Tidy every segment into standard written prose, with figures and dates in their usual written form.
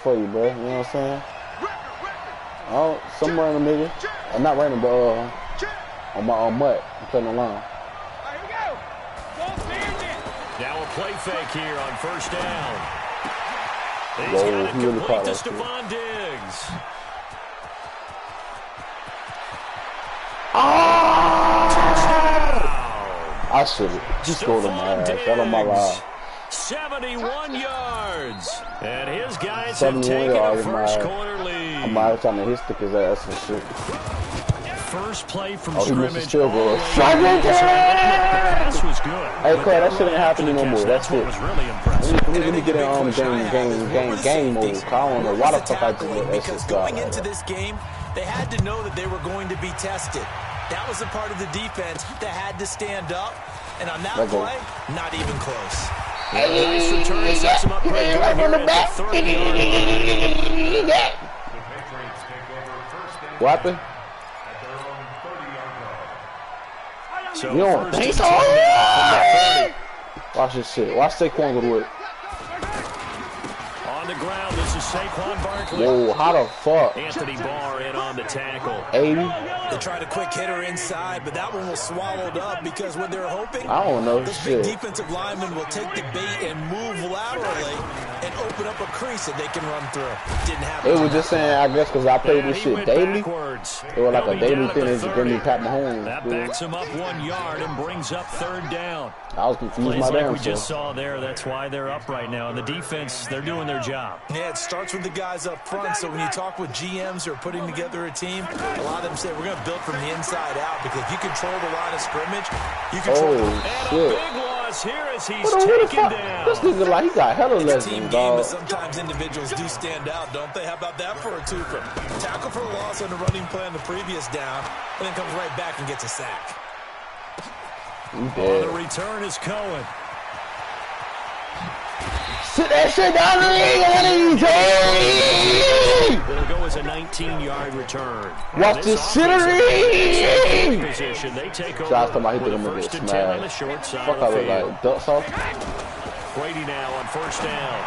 for you, bro. You know what I'm saying? Oh, some random nigga. Not random, but on my mutt. I'm playing along. Now a play fake here on first down. He's Whoa, got it he really caught complete to that shit. Stephon Diggs. I should have just scored on my ass. That on my live. 71 yards. And his guys 71 have taken a yards, first-quarter lead. I'm out trying to hit stick his ass and shit. First play from He missed the scrimmage. field goal. The pass was good. Hey, Clay, that shit ain't happening no more. That's what it. was really impressive. Let me get in game mode. I don't know why the fuck I just let that shit stop. Going into this game, they had to know that they were going to be tested. That was a part of the defense that had to stand up. And on that play, not even close. Nice return sets him up pretty good here at the 30-yard line. What happened? So You don't think so? Watch this shit. Watch Saquon go to it. On the ground, this is Saquon Barkley. Whoa, how the fuck? Anthony Barr in on the tackle. 80? They tried a quick hitter inside, but that one was swallowed up because what they're hoping, I don't know this shit. big defensive lineman will take the bait and move laterally and open up a crease that they can run through. Didn't happen. It was just saying, I guess, because I played this He shit went daily. backwards. It was like He'll a be daily down at thing the to give 30. me Pat Mahomes. That backs him up 1 yard and brings up third down. I was confused Plays my like damn we just self. saw there, that's why they're up right now. And the defense, they're doing their job. Yeah, it starts with the guys up front. So when you talk with GMs who are putting together a team, a lot of them say we're going to build from the inside out because if you control the line of scrimmage, you control Oh, And shit. a big loss here as he's Who the taken fuck? down. This nigga like he got hella It's a lessons, team game, dog. but sometimes individuals do stand out, don't they? How about that for a twofer? Tackle for a loss on the running play on the previous down, and then comes right back and gets a sack. You On the dead. return is Cohen. Sit that shit down in It'll go as a 19-yard return. Watch this offensive shittery! position. They take over Shots to my hit with to a them first niggas and 10 on the smash. short side Fuck of I the look field. like duck sauce. Brady now on first down.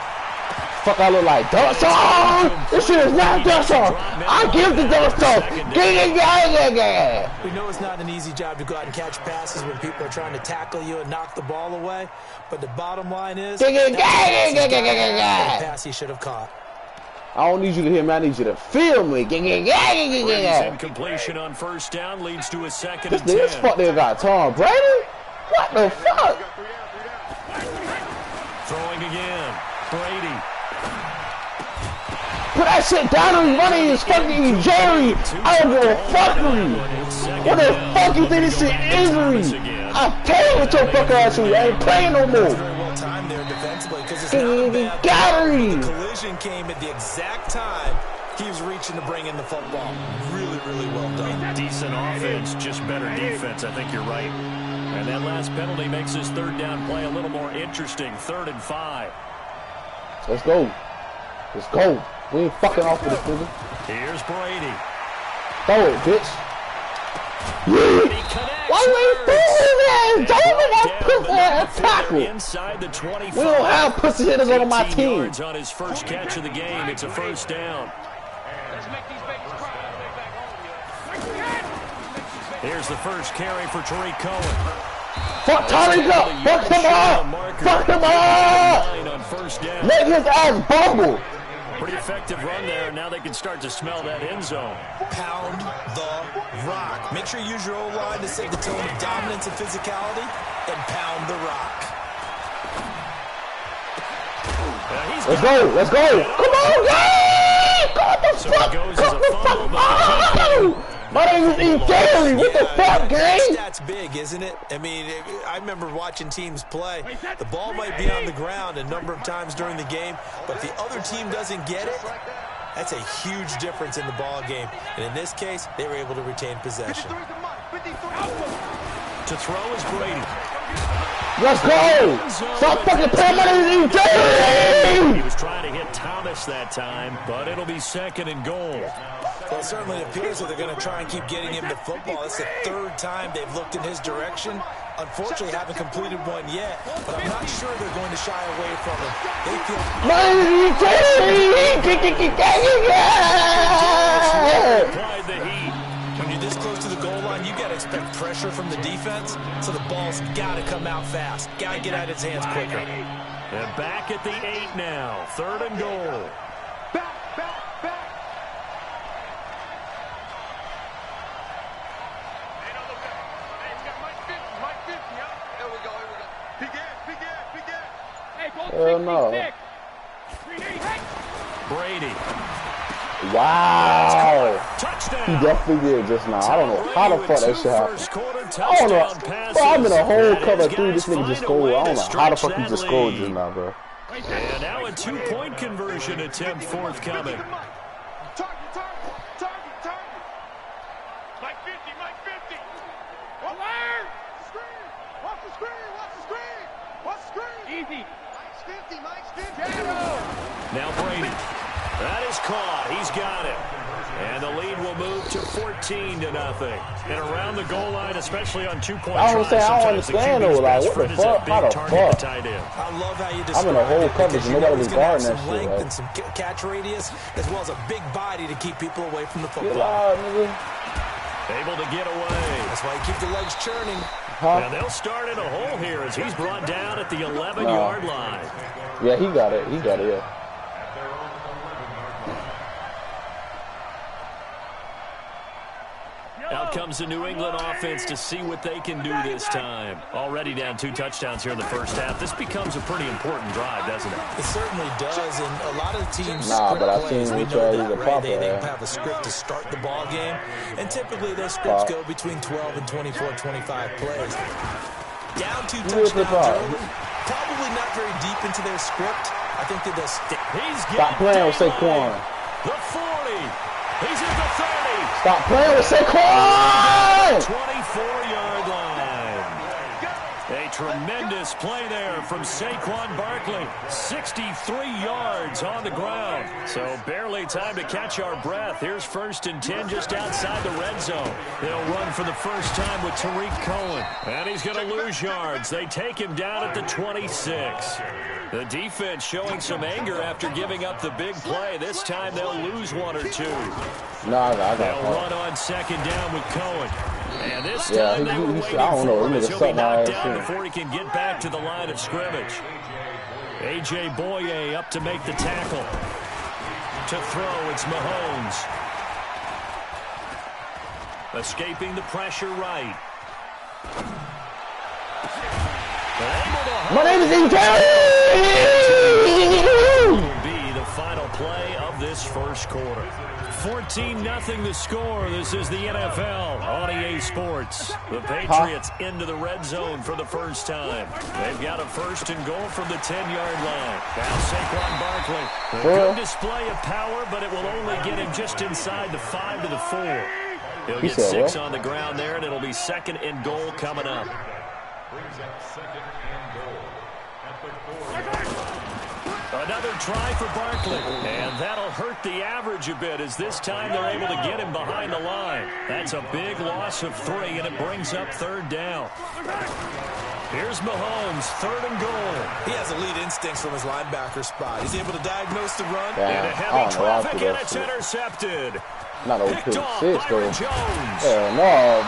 Fuck I look like duck sauce! This shit is not duck sauce! I give the duck sauce! We know it's not an easy job to go out and catch passes when people are trying to tackle you and knock the ball away, but the bottom line is that's the pass he should have caught. I don't need you to hear me, I need you to feel me. Brady's incompletion on first down leads to a second This and nigga, this 10. fuck nigga got Tom Brady? What the fuck? Throwing again. Brady. Put that shit down and running his fucking Jerry. I don't give a fuck with you. What the fuck you think this shit is me? I'm playing with your fuck ass with you. I ain't playing no more. Very well timed there defensively because it's not a bad Gallery. The collision came at the exact time he was reaching to bring in the football. Really, really well done. Decent offense, just better defense. I think you're right. And that last penalty makes his third down play a little more interesting. 3rd and 5. Let's go. Let's go. We ain't fucking off with this nigga. Here's Brady. Throw it, bitch. Brady connects. Why you ain't throwing that? Don't that pussy ass tackle. Inside the 25. We don't have pussy hitters on my 18 team. yards on his first catch of the game. It's a first down. Here's the first carry for Tariq Cohen. Fuck Tariq up. Fuck him up. Fuck him up. On first down. Let his ass bubble. Pretty effective run there. Now they can start to smell that end zone. Pound the rock. Make sure you use your O-line to set the tone of dominance and physicality, and pound the rock. Let's go. Let's go. Come on, guys. Come the So fuck. it goes as Come a the fumble, fuck but on. My name is E. Terry. What the fuck, gang? That's big, isn't it? I mean, I remember watching teams play. The ball might be on the ground a number of times during the game, but if the other team doesn't get it, that's a huge difference in the ball game. And in this case, they were able to retain possession. To throw is Brady. Let's go. Stop fucking playing. My name is E. Terry. He was trying to hit Thomas that time, but it'll be 2nd and goal. Well, it certainly appears that they're going to try and keep getting him the football. That's the third time they've looked in his direction. Unfortunately, haven't completed one yet, but I'm not sure they're going to shy away from him. They feel... Applied the heat. When you're this close to the goal line, you got to expect pressure from the defense, so the ball's got to come out fast. Got to get out of its hands quicker. And back at the 8 now. 3rd and goal. Back. Hell no. Brady. Wow. Touchdown. He definitely did just now. I don't know how the fuck that shit happened. I don't know. Bro, I'm in a whole cover 3. This nigga just scored. I don't know how the fuck he just scored just now, bro. And now a 2-point conversion attempt forthcoming. Now Brady. That is caught. He's got it. And the lead will move to 14-0. And around the goal line, especially on 2-point I don't understand though. Like, what the fuck? How the fuck? I love how you I'm in a whole coverage and nobody was guarding that shit. Length and some catch radius, as well as a big body to keep people away from the football. Able to get away. That's why you keep the legs churning. Now they'll start in a hole here as he's brought down at the 11-yard line. Yeah, he got it. Yeah. Out comes the New England offense to see what they can do this time. Already down 2 touchdowns here in the first half. This becomes a pretty important drive, doesn't it? It certainly does, and a lot of the teams' but I plays, seen we which know he's a that, right? popper. They have a script to start the ball game, and typically those scripts go between 12 and 24, 25 plays. Down 2 touchdowns early, probably not very deep into their script. I think that they'll stick. Stop playing with Saquon. The 40. He's at the 30. Stop playing with Saquon! 24-yard line. A tremendous play there from Saquon Barkley. 63 yards on the ground. So barely time to catch our breath. Here's 1st and 10 just outside the red zone. They'll run for the first time with Tariq Cohen. And he's going to lose yards. They take him down at the 26. The defense showing some anger after giving up the big play. This time they'll lose 1 or 2. They'll run on 2nd down with Cohen. And this time they were waiting for him as he'll be knocked down before he can get back to the line of scrimmage. A.J. Boye up to make the tackle. To throw, it's Mahomes. Escaping the pressure right. My name is E.J. Will be the final play of this first quarter. 14-0 the score. This is the NFL on EA Sports. The Patriots into the red zone for the first time. They've got a 1st and goal from the 10-yard line. Now Saquon Barkley. A good display of power, but it will only get him just inside the 5 to the 4. He'll get 6 on the ground there, and it'll be 2nd and goal coming up. Another try for Barkley, and that'll hurt the average a bit as this time they're able to get him behind the line. That's a big loss of 3, and it brings up 3rd down. Here's Mahomes, 3rd and goal. He has elite instincts from his linebacker spot. He's able to diagnose the run. Into heavy traffic, and it's intercepted. Not over Picked off pick 6, though. Byron Jones. Hell no.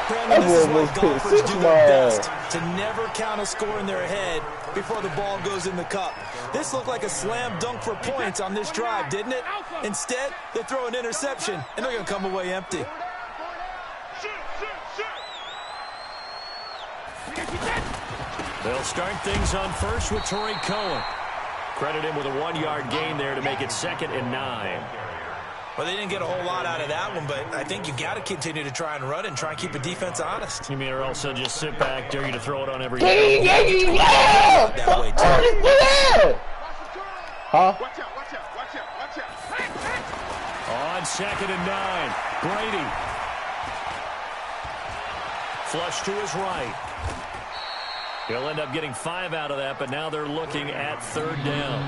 Brandon, this is why golfers do their best to never count a score in their head before the ball goes in the cup. This looked like a slam dunk for points on this drive, didn't it? Instead, they throw an interception, and they're going to come away empty. They'll start things on first with Tariq Cohen. Credit him with a 1-yard gain there to make it 2nd and 9. Well, they didn't get a whole lot out of that one, but I think you got to continue to try and run and try and keep a defense honest. You mean or else they'll just sit back, dare you to throw it on every That way too. Huh? On 2nd and 9, Brady. Flush to his right. He'll end up getting 5 out of that, but now they're looking at 3rd down.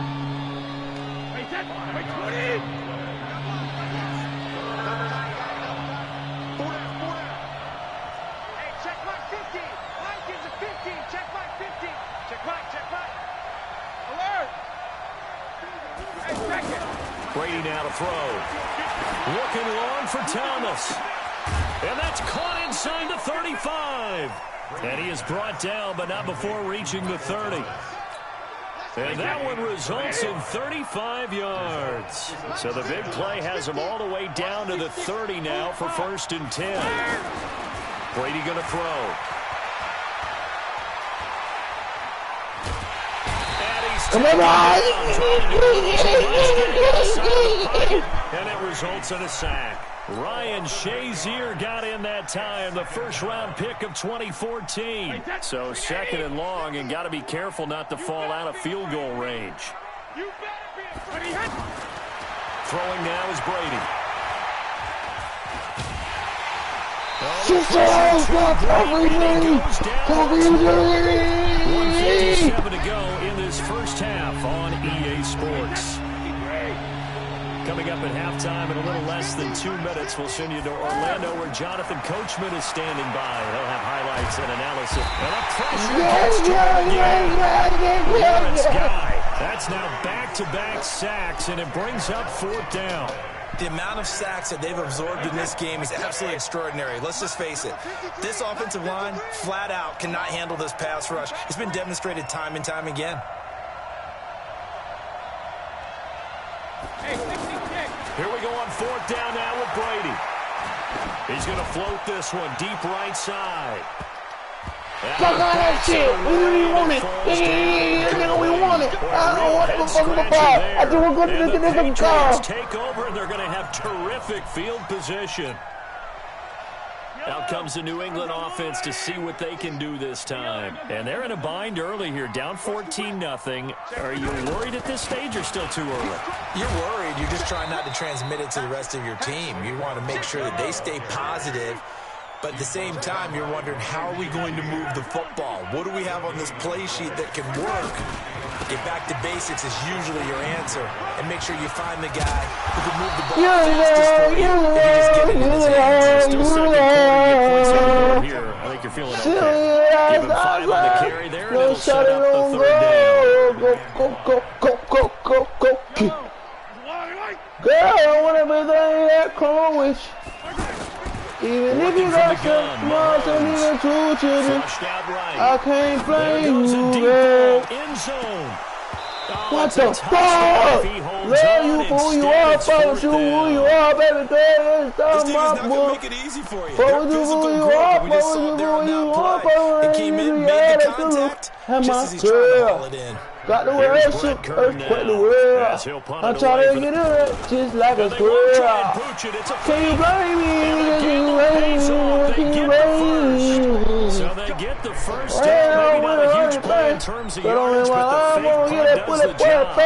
Brady now to throw. Looking long for Thomas. And that's caught inside the 35. And he is brought down, but not before reaching the 30. And that one results in 35 yards. So the big play has him all the way down to the 30 now for 1st and 10. Brady going to throw. Come on! And it results in a sack. Ryan Shazier got in that time, the first-round pick of 2014. So 2nd and long, and got to be careful not to fall out of field goal range. Throwing now is Brady. 1:57 to go in this first half on EA Sports. Coming up at halftime in a little less than 2 minutes, we'll send you to Orlando where Jonathan Coachman is standing by. He'll have highlights and analysis. And a pressure gets to him again. Lawrence Guy. That's now back-to-back sacks, and it brings up 4th down. The amount of sacks that they've absorbed in this game is absolutely extraordinary. Let's just face it. This offensive line, flat out, cannot handle this pass rush. It's been demonstrated time and time again. Here we go on 4th down now with Brady. He's going to float this one deep right side. Fuck all that shit. We really want it. Yeah, we want it. I don't want it. Fucking the ball. I think we're going to get this fucking car. Take over, and they're going to have terrific field position. Out comes the New England offense to see what they can do this time. And they're in a bind early here, down 14-0. Are you worried at this stage or still too early? You're worried. You're just trying not to transmit it to the rest of your team. You want to make sure that they stay positive. But at the same time, you're wondering, how are we going to move the football? What do we have on this play sheet that can work? Get back to basics is usually your answer. And make sure you find the guy who can move the ball fastest for you. And you just get it in his hands. Still second quarter, get points on the board here. I think you're feeling okay. Give him 5 on the carry there, and it'll set up the 3rd down. Girl, I want everything that comes with you. Even if you got some months and even 2 children, I can't blame you, girl. What the fuck? Love you for who you are, fuck you who you are, baby girl. It's not my book. Make it easy for you. Fuck with you who you are, fuck with you who you are, fuck with you who you are, and my girl. Got the world, shook, earthquake the world. I'm trying to get it just like a squirrel. Can you blame me? Can you blame me? So they get the first down, maybe not a huge play in terms of yards, but the fake punt does the job.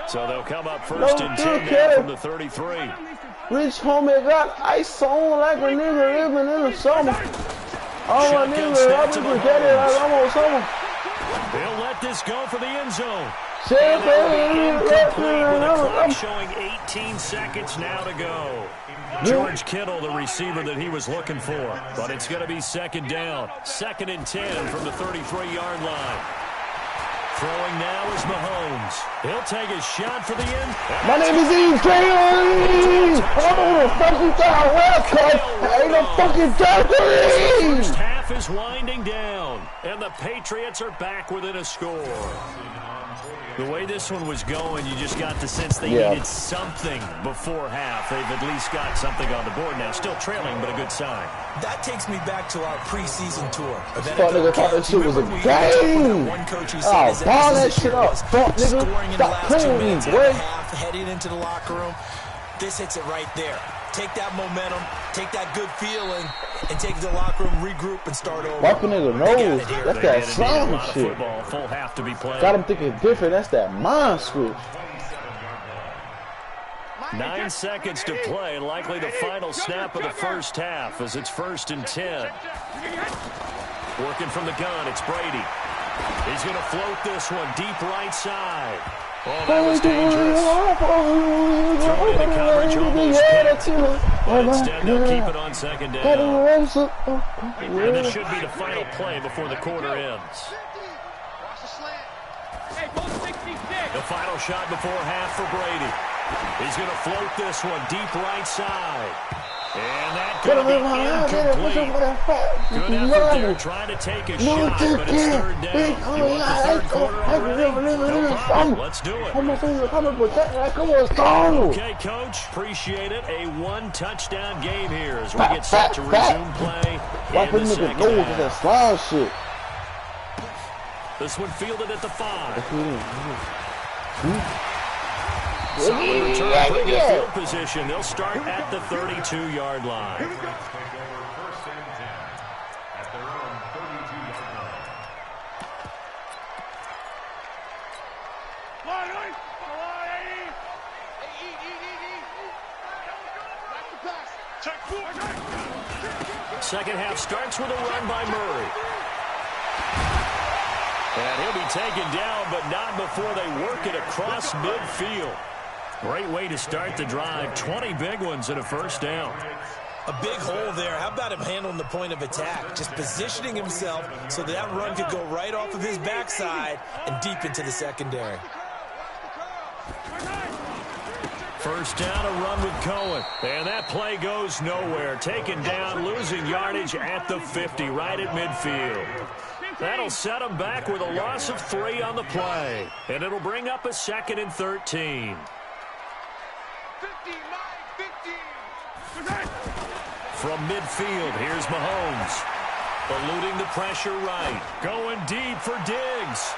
So they'll come up 1st and 10 now from the 33. Rich homie got ice on like a nigga living in the summer. All my niggas, I've been forgetting like I'm on summer. They'll let this go for the end zone. And the clock showing 18 seconds now to go. George Kittle, the receiver that he was looking for. But it's going to be 2nd down. 2nd and 10 from the 33-yard line. Throwing now is Mahomes. He'll take a shot for the end. My name is E.J. I don't know what the fuck you got a haircut. I ain't no fucking joking. First half is winding down, and the Patriots are back within a score. The way this one was going, you just got the sense they needed something before half. They've at least got something on the board now. Still trailing, but a good sign. That takes me back to our preseason tour. Fuck nigga thought that shit was a game. Oh, ball that shit up. Fuck nigga. Stop playing with me, boy. Heading into the locker room. This hits it right there. Take that momentum, take that good feeling, and take it to the locker room, regroup, and start over. Walking nigga knows. That's that slime shit. Full half to be played. Got him thinking different. That's that mind switch. 9 seconds to play. Likely the final snap of the first half as it's 1st and 10. Working from the gun, it's Brady. He's going to float this one deep right side. Oh, that was dangerous. Throwing into coverage, almost picked. But instead, they'll keep it on 2nd down. And this should be the final play before the quarter ends. The final shot before half for Brady. He's going to float this one deep right side. And that could be incomplete. Good effort there trying to take a shot, but it's third down. You want the third quarter already? No problem. Let's do it. Okay, Coach. Appreciate it. A one-touchdown game here as we get set to resume play in the second half. This one fielded at the 5. Solid return, pretty good field position. They'll start at the 32-yard line. Second half starts with a run by Murray. And he'll be taken down, but not before they work it across midfield. Great way to start the drive. 20 big ones and a first down. A big hole there. How about him handling the point of attack? Just positioning himself so that run could go right off of his backside and deep into the secondary. First down, a run with Cohen. And that play goes nowhere. Taken down, losing yardage at the 50, right at midfield. That'll set him back with a loss of 3 on the play. And it'll bring up a 2nd and 13. From midfield, here's Mahomes. Eluding the pressure right. Going deep for Diggs.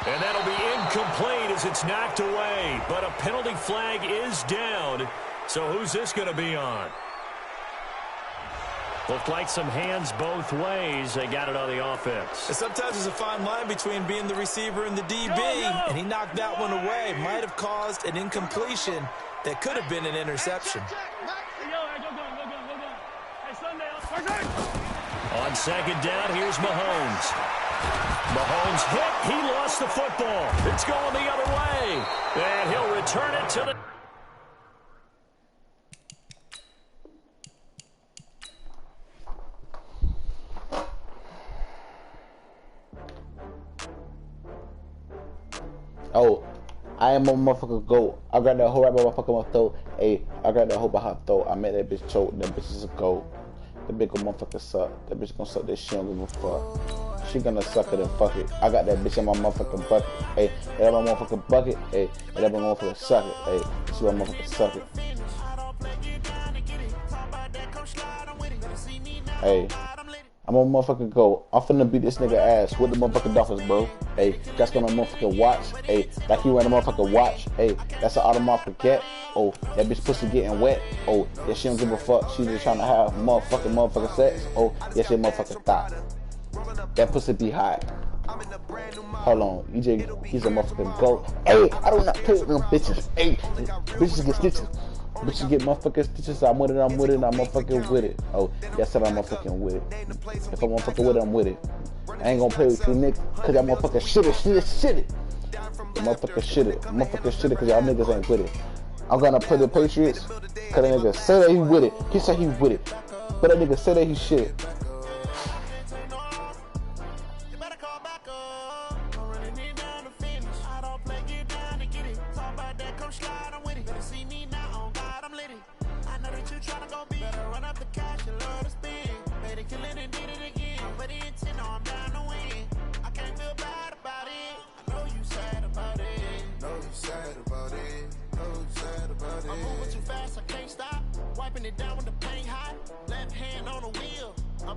And that'll be incomplete as it's knocked away. But a penalty flag is down. So who's this going to be on? Looked like some hands both ways. They got it on the offense. Sometimes there's a fine line between being the receiver and the DB, and he knocked that one away. Might have caused an incompletion that could have been an interception. On second down, here's Mahomes. Mahomes hit. He lost the football. It's going the other way. And he'll return it to the... Oh, I am a motherfucker goat. I got that whole right by my fucking throat. Hey, I got that whole by her throat. I made that bitch choke. That bitch is a goat. That bitch gonna motherfucker suck. That bitch gonna suck this shit. Don't give a fuck. She gonna suck it and fuck it. I got that bitch in my motherfucking bucket. Hey, that my motherfucking bucket. Hey, that my motherfucker suck it. Hey, she my motherfucker suck it. Hey, I'm a motherfucking go. I'm finna beat this nigga ass with the motherfucking Dolphins, bro. Hey, that's gonna motherfucking watch. Hey, like you wearing a motherfucking watch. Hey, that's an automatic get. Oh, that bitch pussy getting wet. Oh, yeah, she don't give a fuck. She just trying to have motherfucking sex. Oh, yeah, she motherfucking thought. That pussy be hot. Hold on, EJ, he's a motherfucking goat. Hey, I do not play with them bitches. Hey, bitches get stitches. Bitches get motherfucking stitches. I'm with it, I'm motherfucking with it. Oh, yes, I'm motherfucking with it. If I'm motherfucking with it, I'm with it. I ain't gonna play with you niggas, cause y'all motherfucking shit it. The motherfucking shit it, cause y'all niggas ain't with it. I'm gonna play the Patriots, cause that nigga say that he with it. He say he with it. But that nigga say that he shit.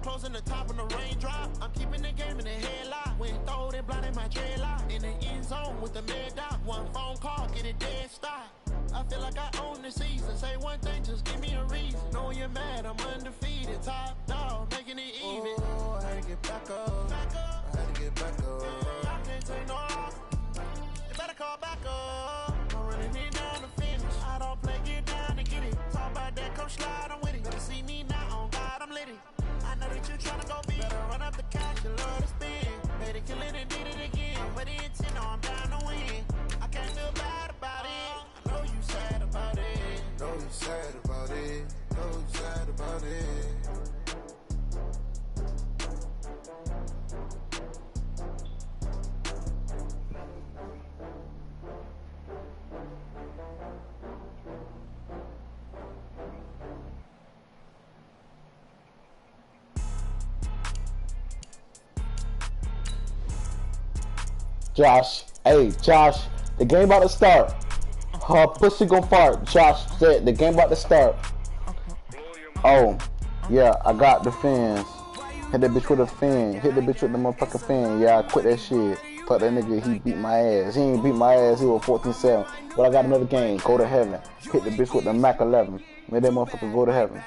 Closing the top of the raindrop. I'm keeping the game in the headlock. When throw it blind in my dreadlock. In the end zone with the mad dot. One phone call, get it dead stop. I feel like I own the season. Say one thing, just give me a reason. Know you're mad, I'm undefeated. Top dog, making it even. Oh, I had to get back up. I had to get back up. I can't take no off. You better call back up. I'm running it down to finish. I don't play, get down to get it. Talk about that, come slide, I'm with it. Better see me now, on God, I'm lit it. I know that you tryna go big. Better run up the cash, you love to spend. Made it, kill it, and did it again. But the intent, no, I'm down to win. I can't feel bad about it. I know you sad about it. Know you sad about it. Know you sad about it. Josh. Hey, Josh. The game about to start. Her pussy gon' fart. Josh said the game about to start. Oh, yeah, I got the fans. Hit that bitch with a fan. Hit the bitch with the motherfucking fan. Yeah, I quit that shit. Fuck that nigga, he beat my ass. He ain't beat my ass, he was 14-7. But I got another game, go to heaven. Hit the bitch with the Mac 11. Made that motherfucker go to heaven.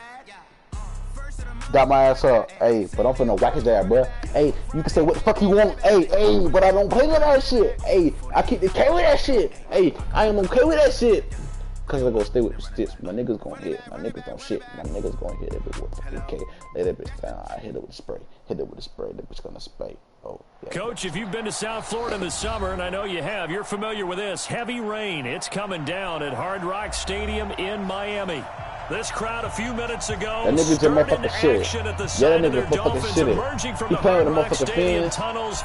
Got my ass up. Hey, but I'm finna whack his ass, bruh. Hey, you can say what the fuck you want. Hey, but I don't play with that shit. Hey, I keep the K with that shit. Hey, I am okay with that shit. Cause I go stay with the sticks. My niggas gon' hit. My niggas don't shit. My niggas gon' hit that bitch with the K. Let that bitch down. I hit it with a spray. Hit it with a spray. That bitch gonna spray. Oh, yeah. Coach, if you've been to South Florida in the summer, and I know you have, you're familiar with this. Heavy rain. It's coming down at Hard Rock Stadium in Miami. This crowd a few minutes ago that nigga's a motherfucking shit. Yeah, that nigga's motherfucking shit. He playing with the motherfucking fans,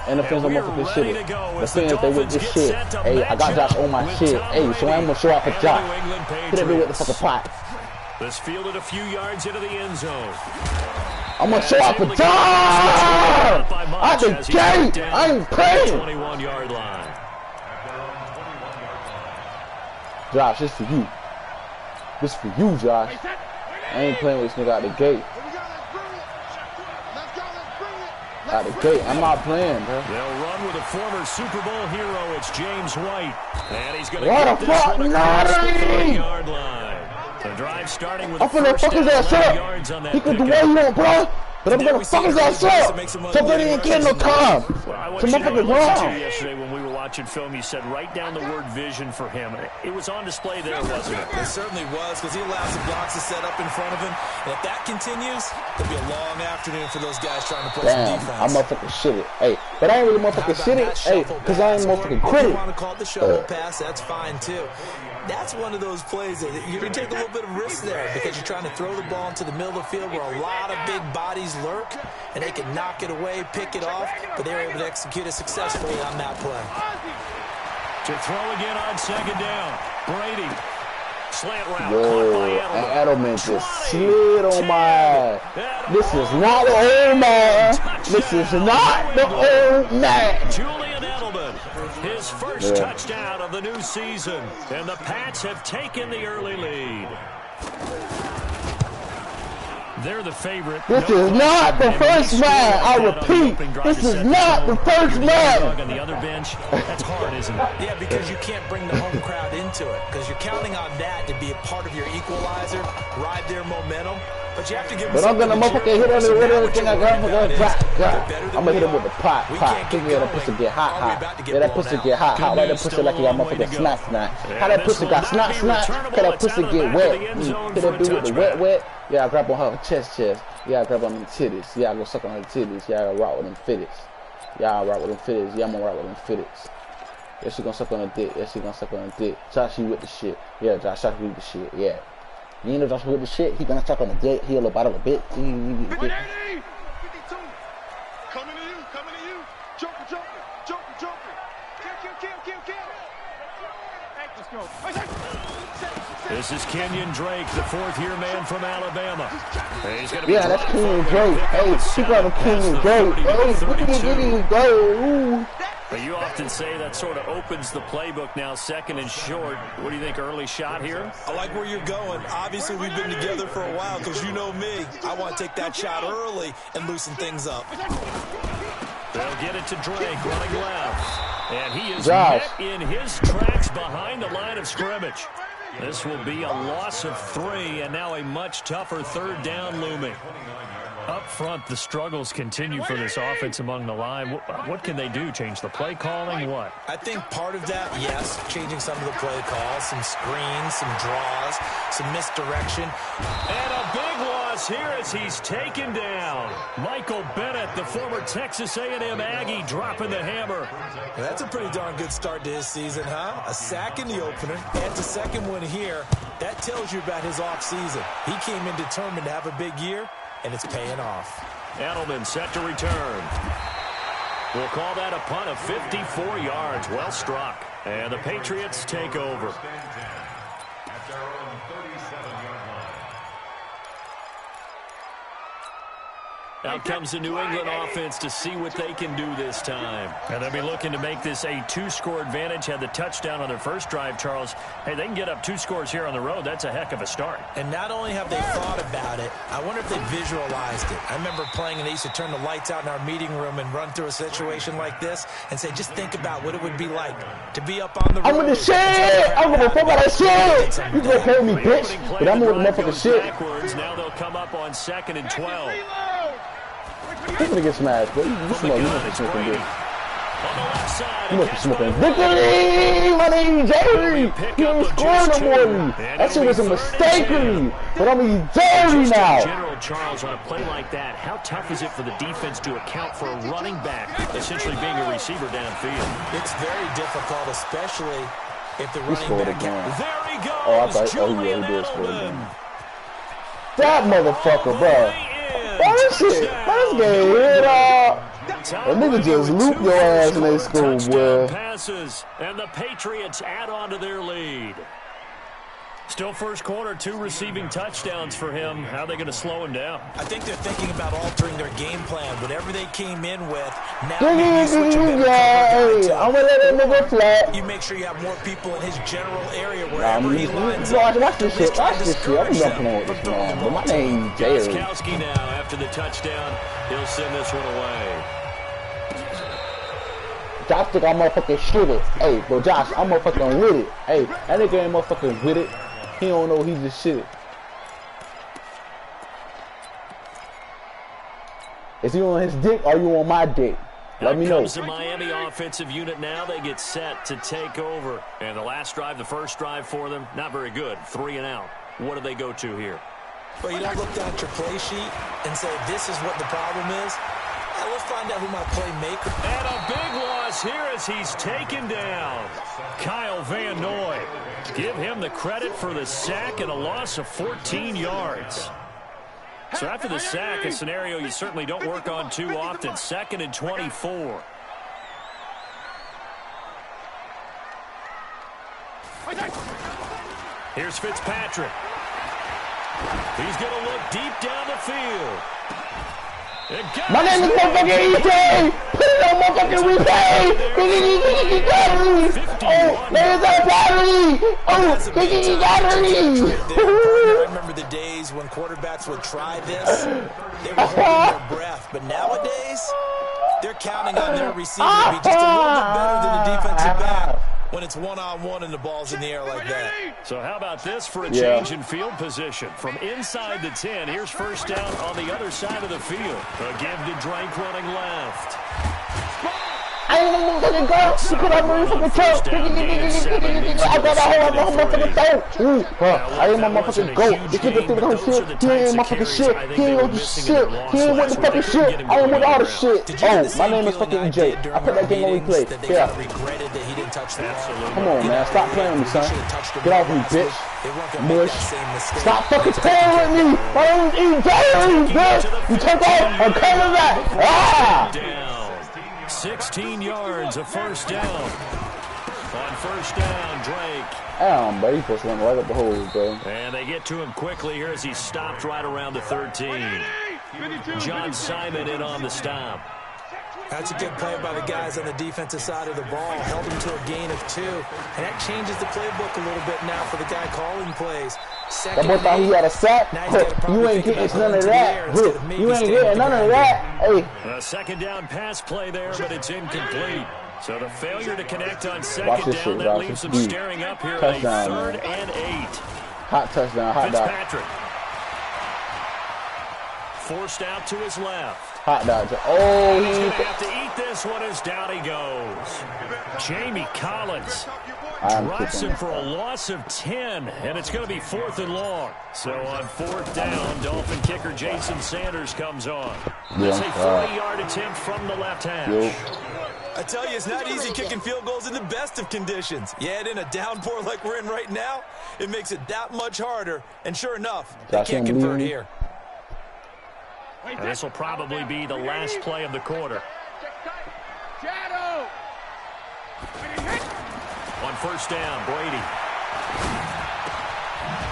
and the fans are motherfucking shit. The fans, they with this shit. Hey, I got Josh on my shit. Hey, so I'm gonna show out for Josh. Hit that bitch with the fucking pot. This fielded a few yards into the end zone. I'm gonna show out for Josh! At the gate! I ain't playing! 21-yard line. Josh, this for you. This for you, Josh. I ain't playing with this nigga out the gate. Out the gate, I'm not playing, bro. They'll run with a former Super Bowl hero. It's James White. And he's gonna get this one across the 30-yard line. The drive starting with I'm finna fuck his ass up. He can do what he want, bro. But I'm gonna fuck his ass up. So they didn't get no time. So motherfucking wrong. Yesterday when we were watching film, you said write down the word vision for him. It was on display there, wasn't it? It certainly was, because he allows the blocks to set up in front of him. And if that continues, it'll be a long afternoon for those guys trying to play some defense. I'm motherfucking shitty. Hey, but I ain't really motherfucking shitty. Hey, because I ain't motherfucking quitting. If you want to call it the shovel pass, that's fine too. That's one of those plays that you're going to take a little bit of risk there, because you're trying to throw the ball into the middle of the field where a lot of big bodies lurk, and they can knock it away, pick it off, but they were able to execute it successfully on that play. To throw again on second down. Brady. Slant route. Whoa, and Edelman just slid on my ass. This is not the old man. This is not the old man. Julian Edelman, his first touchdown of the new season. And the Pats have taken the early lead. They're the favorite. This is not the first man. I repeat, this is not the first man. On the other bench, that's hard, isn't it? Yeah, because you can't bring the home crowd into it, because you're counting on that to be a part of your equalizer, ride their momentum. But you have to give them. But I'm gonna motherfucking hit on the with everything I got. I'm gonna hit him with the pot. Think that pussy get hot. Yeah, that pussy get hot. Like that pussy like you got motherfucking snot. How that pussy got snot. How that pussy get wet. Hit that bitch with the wet. Yeah, I grab on her chest. Yeah, I grab on them titties. Yeah, I go suck on her titties. Yeah, I rock with them fitties. Yeah, I rock with them fitties. Yeah, I'm gonna rock with them fitties. Yeah, she gonna suck on her dick. Yeah, she gonna suck on her dick. Josh, you with the shit. Yeah, Josh, Josh with the shit. Yeah. You know Josh with the shit. He gonna suck on the dick. He'll about it a bit. Coming to you. Joker. Kill. Let's go. This is Kenyon Drake, the fourth-year man from Alabama. Yeah, that's Kenyon Drake. Hey, she got a Kenyon Drake. Hey, look at Kenyon Drake. But you often say that sort of opens the playbook now, second and short. What do you think, early shot here? I like where you're going. Obviously, we've been together for a while, because you know me. I want to take that shot early and loosen things up. They'll get it to Drake, running left. And he is met in his tracks behind the line of scrimmage. This will be a loss of 3, and now a much tougher third down looming. Up front, the struggles continue for this offense among the line. What can they do? Change the play calling? What? I think part of that, yes, changing some of the play calls, some screens, some draws, some misdirection. And a big loss here as he's taken down. Michael Bennett, the former Texas A&M Aggie, dropping the hammer. Well, that's a pretty darn good start to his season, huh? A sack in the opener, and a second one here. That tells you about his offseason. He came in determined to have a big year, and it's paying off. Edelman set to return. We'll call that a punt of 54 yards. Well struck. And the Patriots take over. Out comes the New England offense to see what they can do this time. And they'll be looking to make this a 2-score advantage. Had the touchdown on their first drive, Charles. Hey, they can get up 2 scores here on the road. That's a heck of a start. And not only have they thought about it, I wonder if they visualized it. I remember playing and they used to turn the lights out in our meeting room and run through a situation like this and say, just think about what it would be like to be up on the road. I'm with the shit! I'm gonna fuck about that shit! You gonna pay me, bitch? But I'm with the motherfucking shit. Backwards. Now they'll come up on 2nd and 12. He's gonna get smashed, but you must be smoking good. You must be smoking. Victory! My name's Jerry! He ain't scoring no more. That shit was a mistake, but I'm Jerry now. General Charles, on a play like that, how tough is it for the defense to account for a running back essentially being a receiver downfield? It's very difficult, especially if the running back... There he goes! Oh, I thought, he did score again. That motherfucker, bro. Oh, shit. Let's get hit up. That nigga just looped your ass in their school, boy. Passes, and the Patriots add on to their lead. Still first quarter, 2 receiving touchdowns for him. How are they going to slow him down? I think they're thinking about altering their game plan. Whatever they came in with, now maybe switch a bit of I'm going to let that nigga flat. You make sure you have more people in his general area wherever he lines up. Watch this shit. Watch this shit. I'm not playing with this man. But my name's Jerry. Gostkowski now, after the touchdown, he'll send this one away. Josh think I'm motherfucking shitty. Hey, bro, Josh, I'm motherfucking with it. Hey, that nigga ain't motherfucking with it. He don't know he just shit. Is he on his dick or you on my dick? Let me know. Comes the Miami offensive unit now. They get set to take over. And the last drive, the first drive for them, not very good. 3 and out. What do they go to here? Well, you don't look down at your play sheet and say, this is what the problem is. Yeah, let's find out who my playmaker. And a big loss here as he's taken down. Kyle Van Noy. Give him the credit for the sack and a loss of 14 yards. So after the sack, a scenario you certainly don't work on too often. 2nd and 24. Here's Fitzpatrick. He's going to look deep down the field. My name is motherfucking EJ! Put it on motherfucking replay! Oh, there's a battery! Oh, he got I remember the days when quarterbacks would try this. They were holding their breath. But nowadays, they're counting on their receiver to be just a little bit better than the defensive back when it's one-on-one and the ball's in the air like that. So how about this for a change in field position? From inside the 10, here's first down on the other side of the field. A give to Drake running left. I ain't gonna motherfucking go because I'm motherfucking choke. I got a whole motherfucking throat. I ain't my motherfucking goat. This nigga think the whole shit. He ain't motherfucking shit. He ain't with the shit. He ain't with the fucking shit. I ain't with all the shit. Oh, my name is fucking EJ. I put that game on replay. Yeah. Come on, man. Stop playing with me, son. Get off me, bitch. Mush. Stop fucking playing with me. My name is EJ, bitch. You take off. I'm coming back. Ah! 16 yards, a first down. On first down, Drake. Damn, buddy, just went right up the hole, bro. And they get to him quickly here as he stopped right around the 13. John Simon in on the stop. That's a good play by the guys on the defensive side of the ball. Held him to a gain of 2. And that changes the playbook a little bit now for the guy calling plays. That boy thought he had a sack. You ain't getting none of that. You ain't getting none of that. Hey. A second down pass play there, but it's incomplete. So the failure to connect on second down, that leaves them staring up here at a 3rd and 8. Hot touchdown, hot dog. Fitzpatrick. Forced out to his left. Hot dog. Oh, he's going to have to eat this one as down he goes. Jamie Collins drops him for a loss of 10, and it's going to be 4th and long. So on 4th down, Dolphin kicker Jason Sanders comes on. That's a 40-yard attempt from the left hash. I tell you, it's not easy kicking field goals in the best of conditions. Yet in a downpour like we're in right now, it makes it that much harder. And sure enough, they can't convert here. And this will probably be the last play of the quarter. On first down, Brady.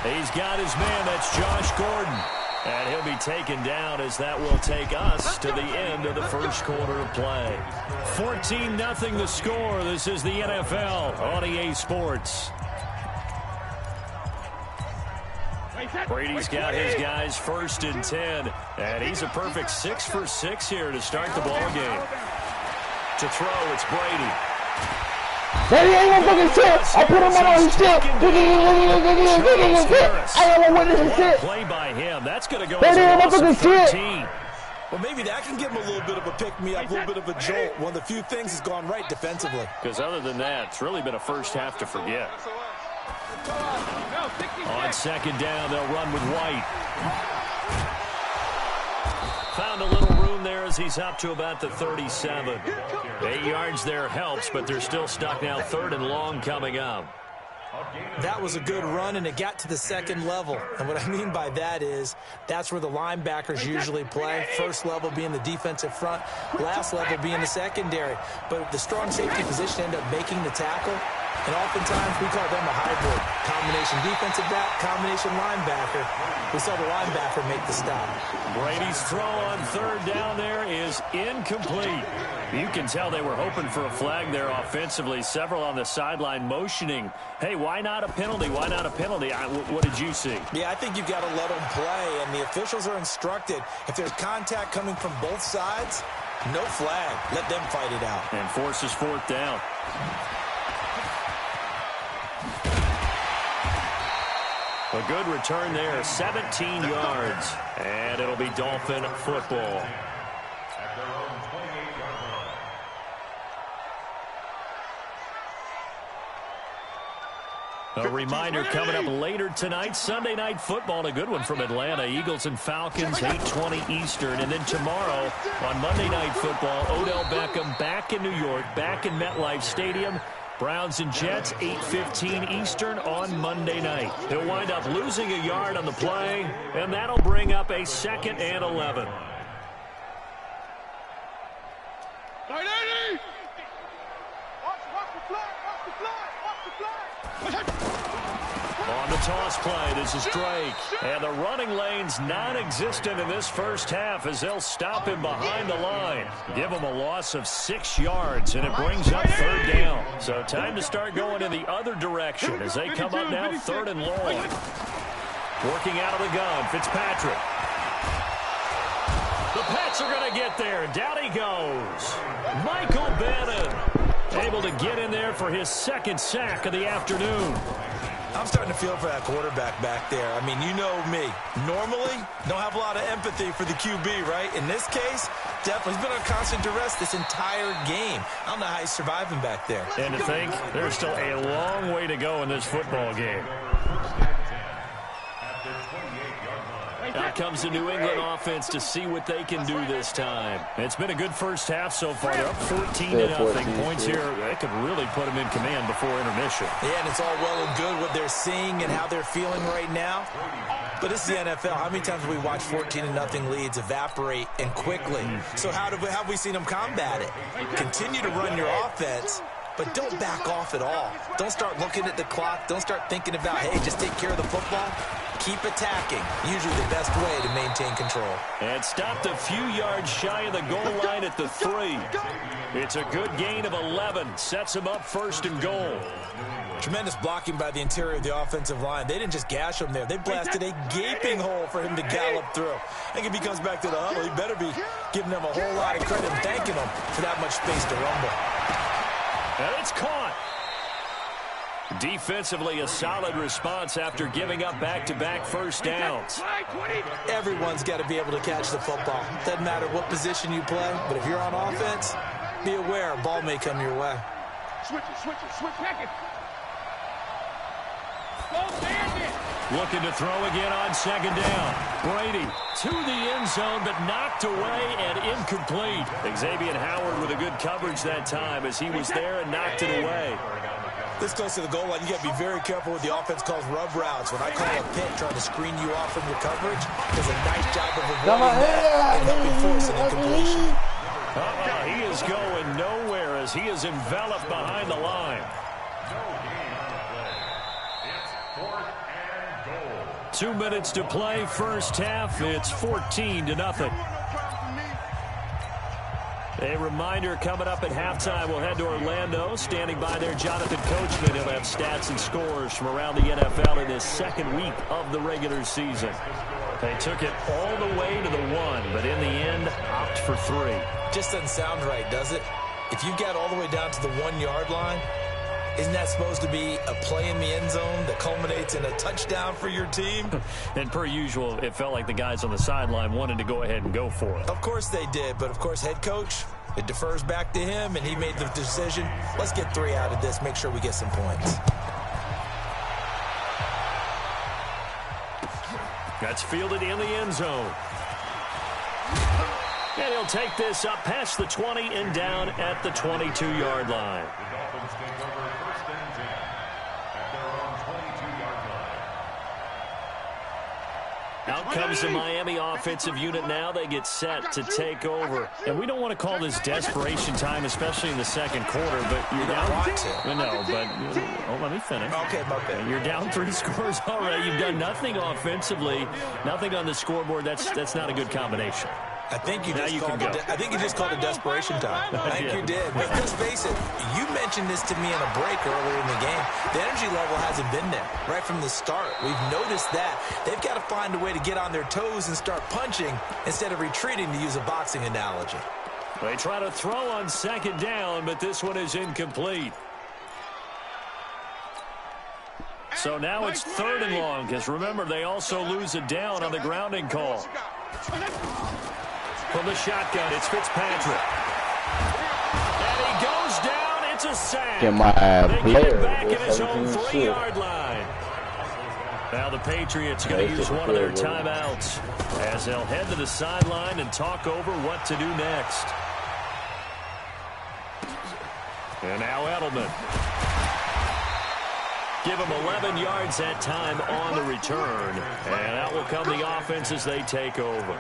He's got his man. That's Josh Gordon. And he'll be taken down as that will take us to the end of the first quarter of play. 14-0 the score. This is the NFL on EA Sports. Brady's got his guys 1st and 10. And he's a perfect 6 for 6 here to start the ball game. To throw, it's Brady. Brady ain't gonna fucking sit. I put him on his shit. I don't know what this is shit. Play by him. That's going to go Brady ain't as a gonna loss of fucking 13. shit. Well, maybe that can give him a little bit of a pick-me-up, a little bit of a jolt. One of the few things has gone right defensively. Because other than that, it's really been a first half to forget. On 2nd down, they'll run with White. Found a little room there as he's up to about the 37. 8 yards there helps, but they're still stuck now. 3rd and long coming up. That was a good run, and it got to the 2nd level. And what I mean by that is that's where the linebackers usually play. 1st level being the defensive front, last level being the secondary. But the strong safety position ended up making the tackle. And oftentimes we call them a hybrid. Combination defensive back, combination linebacker. We saw the linebacker make the stop. Brady's throw on 3rd down there is incomplete. You can tell they were hoping for a flag there offensively. Several on the sideline motioning, hey, why not a penalty? Why not a penalty? What did you see? Yeah, I think you've got to let them play, and the officials are instructed. If there's contact coming from both sides, no flag. Let them fight it out. And forces 4th down. A good return there, 17 yards. And it'll be Dolphin football. A reminder coming up later tonight, Sunday Night Football, a good one from Atlanta. Eagles and Falcons, 8:20 Eastern. And then tomorrow on Monday Night Football, Odell Beckham back in New York, back in MetLife Stadium. Browns and Jets, 8:15 Eastern on Monday night. He'll wind up losing a yard on the play, and that'll bring up a 2nd and 11. On the toss play, this is Drake. And the running lane's non-existent in this first half as they'll stop him behind the line. Give him a loss of 6 yards, and it brings up 3rd down. So time to start going in the other direction as they come up now 3rd and long. Working out of the gun, Fitzpatrick. The Pats are going to get there. Down he goes. Michael Bannon able to get in there for his 2nd sack of the afternoon. I'm starting to feel for that quarterback back there. I mean, you know me. Normally, don't have a lot of empathy for the QB, right? In this case, definitely. He's been on constant duress this entire game. I don't know how he's surviving back there. And to think, there's still a long way to go in this football game. Out comes the New England offense to see what they can do this time. It's been a good first half so far. They're up 14-0 points here. That could really put them in command before intermission. Yeah, and it's all well and good what they're seeing and how they're feeling right now. But it's the NFL. How many times have we watched 14-0 leads evaporate and quickly? So how have we seen them combat it? Continue to run your offense, but don't back off at all. Don't start looking at the clock. Don't start thinking about, hey, just take care of the football. Keep attacking. Usually the best way to maintain control. And stopped a few yards shy of the goal line at the 3. It's a good gain of 11. Sets him up 1st and goal. Tremendous blocking by the interior of the offensive line. They didn't just gash him there. They blasted a gaping hole for him to gallop through. I think if he comes back to the huddle, he better be giving them a whole lot of credit and thanking them for that much space to rumble. And it's caught. Defensively, a solid response after giving up back-to-back first downs. Everyone's got to be able to catch the football. Doesn't matter what position you play, but if you're on offense, be aware a ball may come your way. Switch it. Looking to throw again on 2nd down. Brady to the end zone, but knocked away and incomplete. Xavier Howard with a good coverage that time as he was there and knocked it away. This goes to the goal line. You got to be very careful with the offense calls rub routes. When I call a pick trying to screen you off from your coverage, does a nice job of avoiding that and helping force an incompletion. He is going nowhere as he is enveloped behind the line. 2 minutes to play, first half. It's 14-0. A reminder coming up at halftime, we'll head to Orlando. Standing by there, Jonathan Coachman. He'll have stats and scores from around the NFL in his second week of the regular season. They took it all the way to the 1, but in the end, opt for 3. Just doesn't sound right, does it? If you got all the way down to the 1-yard line, isn't that supposed to be a play in the end zone that culminates in a touchdown for your team? And per usual, it felt like the guys on the sideline wanted to go ahead and go for it. Of course they did, but of course head coach, it defers back to him, and he made the decision. Let's get 3 out of this, make sure we get some points. That's fielded in the end zone. And he'll take this up past the 20 and down at the 22-yard line. Out comes the Miami offensive unit now. They get set to take over. And we don't want to call this desperation time, especially in the second quarter, but you're down. No, but let me finish. Okay, my bad. You're down 3 scores already. You've done nothing offensively, nothing on the scoreboard. That's not a good combination. I think you just called it desperation time. I think you did. But let's face it, you mentioned this to me in a break earlier in the game. The energy level hasn't been there right from the start. We've noticed that. They've got to find a way to get on their toes and start punching instead of retreating, to use a boxing analogy. They try to throw on second down, but this one is incomplete. So now it's 3rd and long, because remember, they also lose a down on the grounding call. From the shotgun, it's Fitzpatrick. And he goes down. It's a sack. They get it back at his own 3-yard line. Now the Patriots going to use one of their timeouts as they'll head to the sideline and talk over what to do next. And now Edelman. Give him 11 yards that time on the return. And out will come the offense as they take over.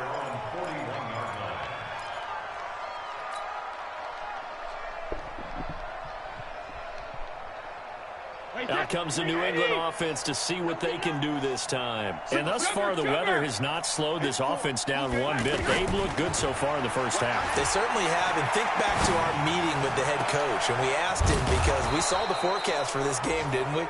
Out comes the New England offense to see what they can do this time. And thus far, the weather has not slowed this offense down one bit. They've looked good so far in the first half. They certainly have. And think back to our meeting with the head coach. And we asked him, because we saw the forecast for this game, didn't we?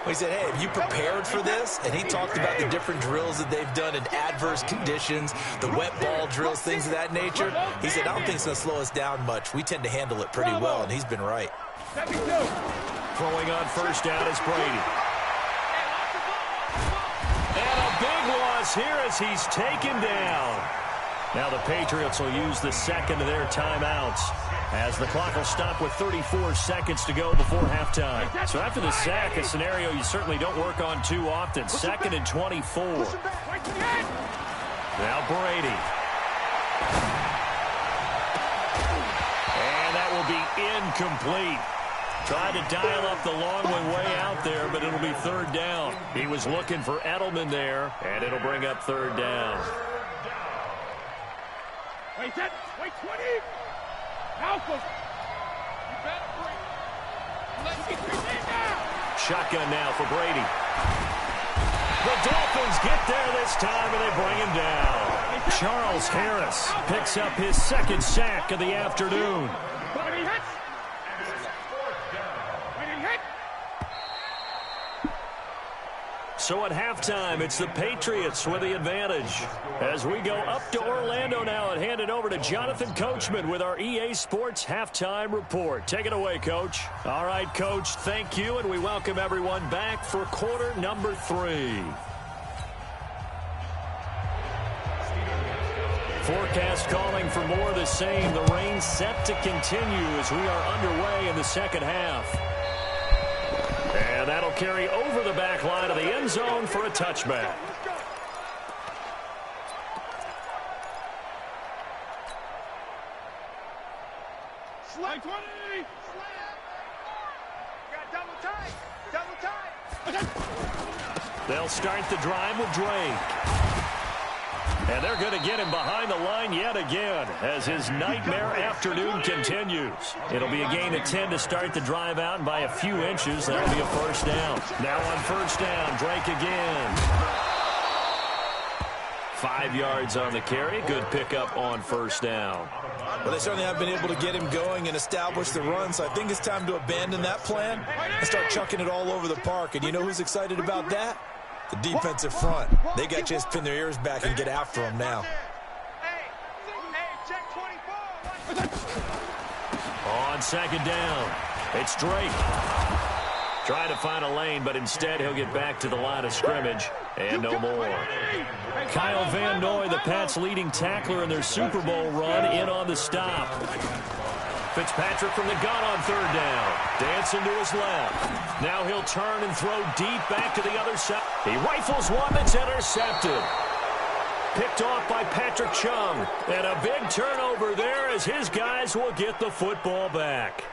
We said, hey, have you prepared for this? And he talked about the different drills that they've done in adverse conditions, the wet ball drills, things of that nature. He said, I don't think it's going to slow us down much. We tend to handle it pretty well, and he's been right. Throwing on first down is Brady. And a big loss here as he's taken down. Now the Patriots will use the second of their timeouts as the clock will stop with 34 seconds to go before halftime. So after the sack, a scenario you certainly don't work on too often. 2nd and 24. Now Brady. And that will be incomplete. Tried to dial up the long one way out there, but it'll be 3rd down. He was looking for Edelman there, and it'll bring up 3rd down. Wait 20. Malcolm. Shotgun now for Brady. The Dolphins get there this time, and they bring him down. Charles Harris picks up his 2nd sack of the afternoon. So at halftime, it's the Patriots with the advantage. As we go up to Orlando now and hand it over to Jonathan Coachman with our EA Sports Halftime Report. Take it away, Coach. All right, Coach, thank you, and we welcome everyone back for quarter number 3. Forecast calling for more of the same. The rain set to continue as we are underway in the second half. And that'll carry over the back line of the end zone for a touchback. Slap 20! Got double tight! They'll start the drive with Drake. And they're going to get him behind the line yet again as his nightmare afternoon continues. It'll be a gain of 10 to start the drive out, and by a few inches, that'll be a 1st down. Now on 1st down, Drake again. 5 yards on the carry. Good pickup on first down. Well, they certainly have been able to get him going and establish the run, so I think it's time to abandon that plan and start chucking it all over the park. And you know who's excited about that? The defensive front. They got to just pin their ears back and get after him now. On second down, it's Drake. Trying to find a lane, but instead he'll get back to the line of scrimmage and no more. Kyle Van Noy, the Pats' leading tackler in their Super Bowl run, in on the stop. Fitzpatrick from the gun on third down. Dancing to his left. Now he'll turn and throw deep back to the other side. He rifles one that's intercepted. Picked off by Patrick Chung. And a big turnover there as his guys will get the football back.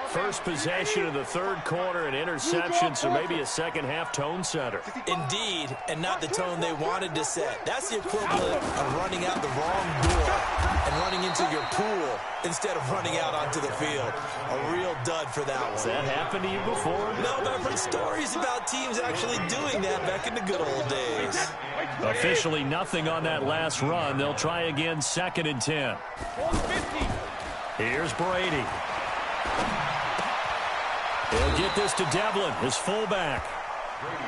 First possession of the third quarter, an interception, so maybe a second-half tone setter. Indeed, and not the tone they wanted to set. That's the equivalent of running out the wrong door and running into your pool instead of running out onto the field. A real dud for that one. Has that happened to you before? No, but I've heard stories about teams actually doing that back in the good old days. Officially nothing on that last run. They'll try again, 2nd and 10. Here's Brady. He'll get this to Devlin, his fullback.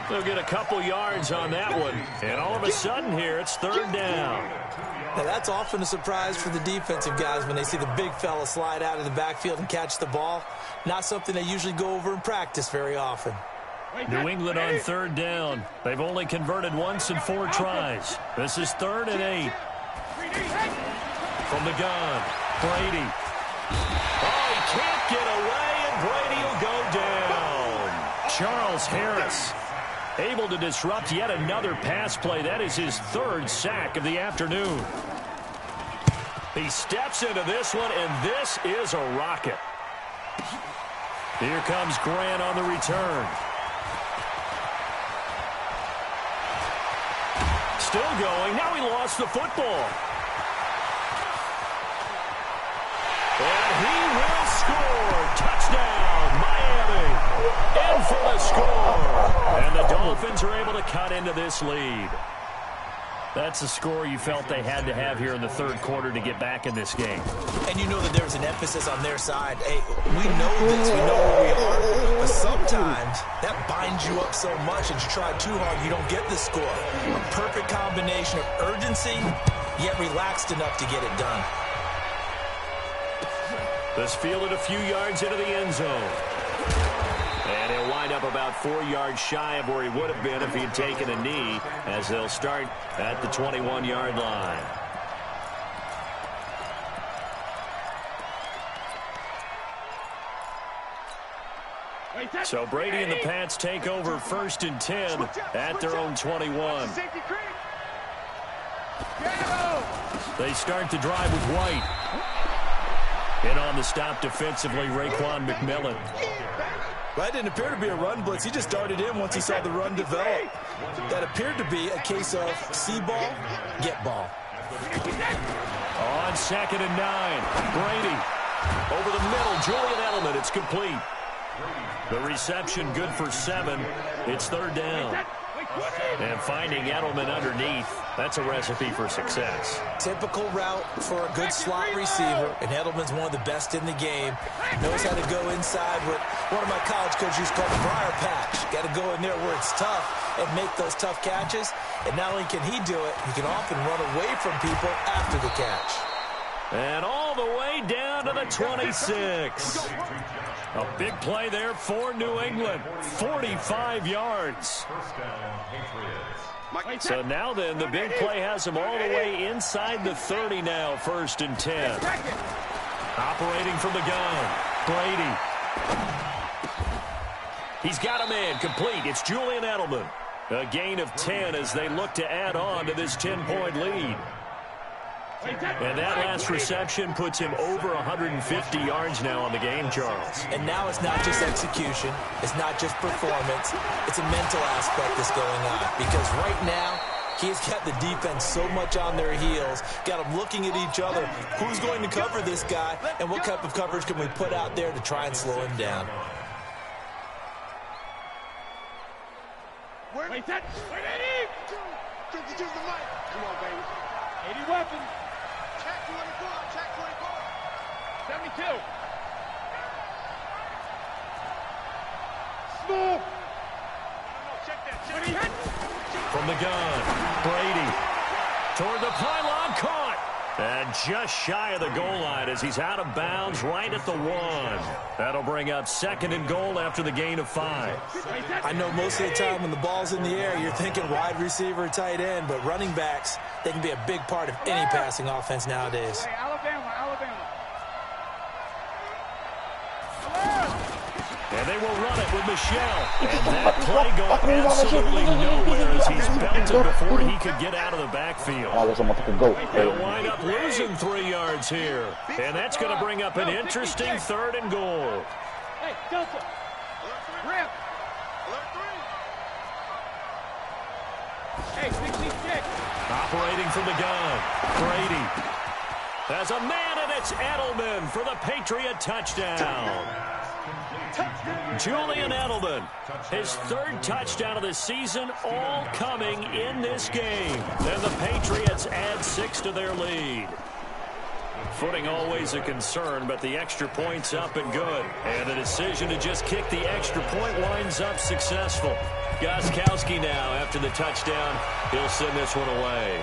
They'll get a couple yards on that one. And all of a sudden here, it's third down. Now, that's often a surprise for the defensive guys when they see the big fella slide out of the backfield and catch the ball. Not something they usually go over in practice very often. New England on third down. They've only converted once in 4 tries. This is 3rd and 8. From the gun, Brady. Oh, he can't get away, and Brady will go down. Charles Harris able to disrupt yet another pass play. That is his 3rd sack of the afternoon. He steps into this one, and this is a rocket. Here comes Grant on the return. Still going. Now he lost the football. And he will score. Touchdown, Miami. In for the score. And the Dolphins are able to cut into this lead. That's a score you felt they had to have here in the third quarter to get back in this game. And you know that there's an emphasis on their side. Hey, we know this. We know where we are. But sometimes that binds you up so much that you try too hard, you don't get the score. A perfect combination of urgency, yet relaxed enough to get it done. This fielded a few yards into the end zone. And he'll wind up about 4 yards shy of where he would have been if he'd taken a knee, as they'll start at the 21-yard line. So Brady and the Pats take over 1st and 10 at their own 21. They start the drive with White. And on the stop defensively, Raekwon McMillan. Well, that didn't appear to be a run blitz. He just darted in once he saw the run develop. That appeared to be a case of see ball, get ball. On 2nd and 9, Brady. Over the middle, Julian Edelman. It's complete. The reception good for 7. It's 3rd down. And finding Edelman underneath, that's a recipe for success. Typical route for a good slot receiver, and Edelman's one of the best in the game. Knows how to go inside what one of my college coaches used to call the briar patch. Got to go in there where it's tough and make those tough catches. And not only can he do it, he can often run away from people after the catch. And all the way down to the 26. A big play there for New England. 45 yards. So now then, the big play has him all the way inside the 30 now, 1st and 10. Operating from the gun, Brady. He's got a man complete. It's Julian Edelman. A gain of 10 as they look to add on to this 10-point lead. And that last reception puts him over 150 yards now on the game, Charles. And now it's not just execution. It's not just performance. It's a mental aspect that's going on. Because right now, he's got the defense so much on their heels, got them looking at each other. Who's going to cover this guy, and what type of coverage can we put out there to try and slow him down? Wait, that. Wait, Come on, baby. 80 weapons. Check 24. Check 24. 72. Smooth. No, check that. Check that. From the gun, Brady. Toward the pylon, caught. And just shy of the goal line as he's out of bounds right at the 1. That'll bring up 2nd and goal after the gain of 5. I know most of the time when the ball's in the air, you're thinking wide receiver, tight end, but running backs, they can be a big part of any passing offense nowadays. Hey, Alabama. And they will run it with Michelle. And that play going absolutely nowhere as he's belted before he could get out of the backfield. They'll wind up losing 3 yards here. And that's going to bring up an interesting 3rd and goal. Hey, Delta. Rip. Hey, 66. Operating from the gun, Brady. There's a man, and it's Edelman for the Patriot touchdown. Julian Edelman, his 3rd touchdown of the season, all coming in this game. Then the Patriots add 6 to their lead. Footing always a concern, but the extra point's up and good. And the decision to just kick the extra point winds up successful. Gostkowski now, after the touchdown, he'll send this one away.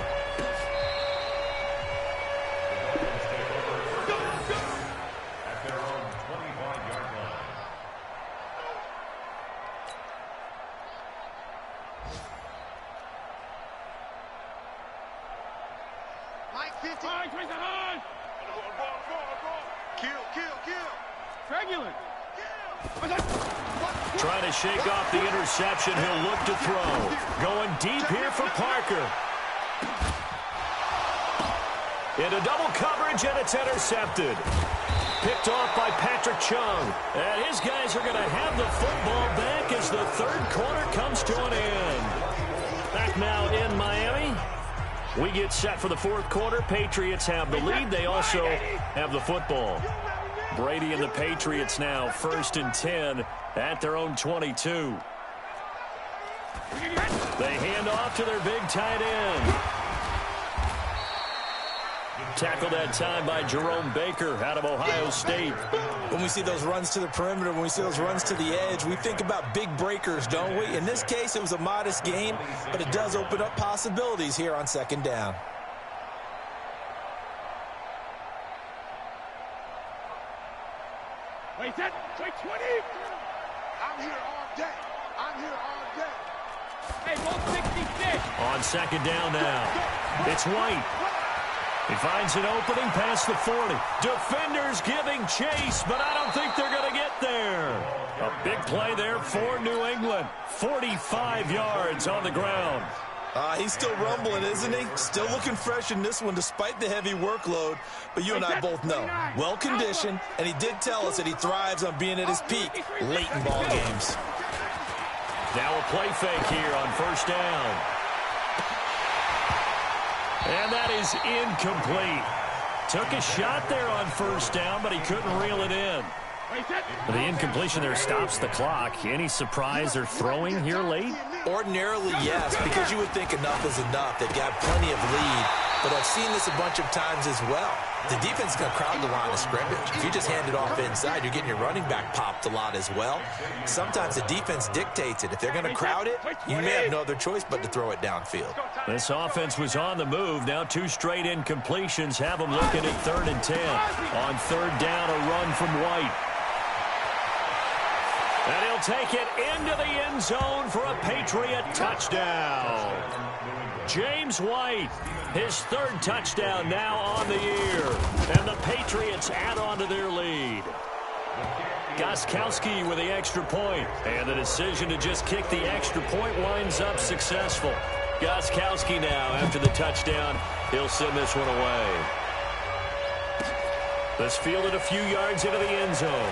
Trying to shake off the interception. He'll look to throw. Going deep here for Parker. Into double coverage, and it's intercepted. Picked off by Patrick Chung. And his guys are going to have the football back as the 3rd quarter comes to an end. Back now in Miami. We get set for the 4th quarter. Patriots have the lead. They also have the football. Brady and the Patriots now 1st and 10 at their own 22. They hand off to their big tight end. Tackled that time by Jerome Baker out of Ohio State. When we see those runs to the perimeter, when we see those runs to the edge, we think about big breakers, don't we? In this case, it was a modest gain, but it does open up possibilities here on 2nd down. Wait, 20. I'm here all day. Hey, roll 66. On 2nd down now. It's White. He finds an opening past the 40. Defenders giving chase, but I don't think they're going to get there. A big play there for New England. 45 yards on the ground. He's still rumbling, isn't he? Still looking fresh in this one despite the heavy workload. But you and I both know, well-conditioned, and he did tell us that he thrives on being at his peak late in ball games. Now a play fake here on 1st down. And that is incomplete. Took a shot there on 1st down, but he couldn't reel it in. The incompletion there stops the clock. Any surprise they're throwing here late? Ordinarily, yes, because you would think enough is enough. They've got plenty of lead, but I've seen this a bunch of times as well. The defense is going to crowd the line of scrimmage. If you just hand it off inside, you're getting your running back popped a lot as well. Sometimes the defense dictates it. If they're going to crowd it, you may have no other choice but to throw it downfield. This offense was on the move. Now 2 straight incompletions have them looking at 3rd and 10. On 3rd down, a run from White. And he'll take it into the end zone for a Patriot touchdown. James White, his 3rd touchdown now on the year. And the Patriots add on to their lead. Gostkowski with the extra point. And the decision to just kick the extra point winds up successful. Gostkowski now, after the touchdown, he'll send this one away. This fielded a few yards into the end zone.